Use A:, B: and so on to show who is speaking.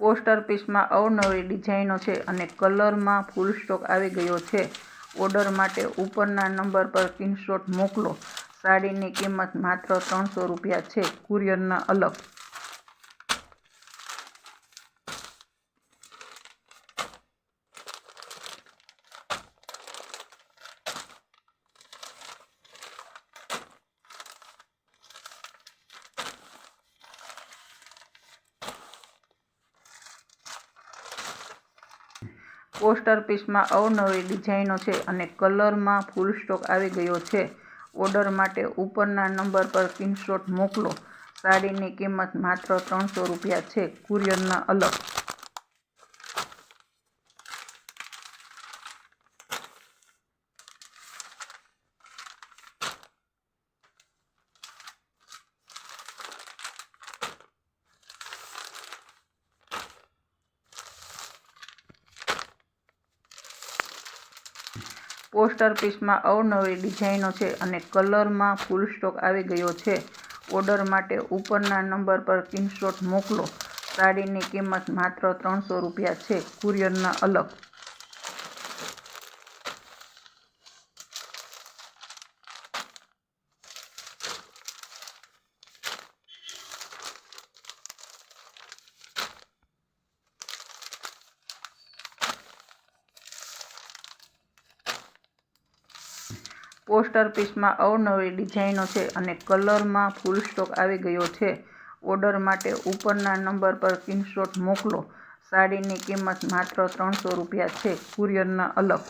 A: Poster પીસમાં અવનવી ડિઝાઇનો છે અને કલરમાં ફૂલ સ્ટોક આવી ગયો છે. ઓર્ડર માટે ઉપરના નંબર પર સ્ક્રીનશોટ મોકલો. સાડીની કિંમત માત્ર ₹300 છે. કુરિયરના અલગ. પોસ્ટર પીસમાં અવનવી ડિઝાઇનો છે અને કલરમાં ફૂલ સ્ટોક આવી ગયો છે. ઓર્ડર માટે ઉપરના નંબર પર સ્ક્રીનશોટ મોકલો. સાડીની કિંમત માત્ર ₹300 છે. કુરિયરના અલગ. પોસ્ટર પીસમાં અવનવી ડિઝાઇનો છે અને કલરમાં ફૂલ સ્ટોક આવી ગયો છે. ઓર્ડર માટે ઉપરના નંબર પર સ્ક્રીનશોટ મોકલો. સાડીની કિંમત માત્ર ₹300 છે. કુરિયરના અલગ. પોસ્ટર પીસમાં અવનવી ડિઝાઇનો છે અને કલરમાં ફૂલ સ્ટોક આવી ગયો છે. ઓર્ડર માટે ઉપરના નંબર પર સ્ક્રીનશોટ મોકલો. સાડીની કિંમત માત્ર ₹300 છે. કુરિયરના અલગ.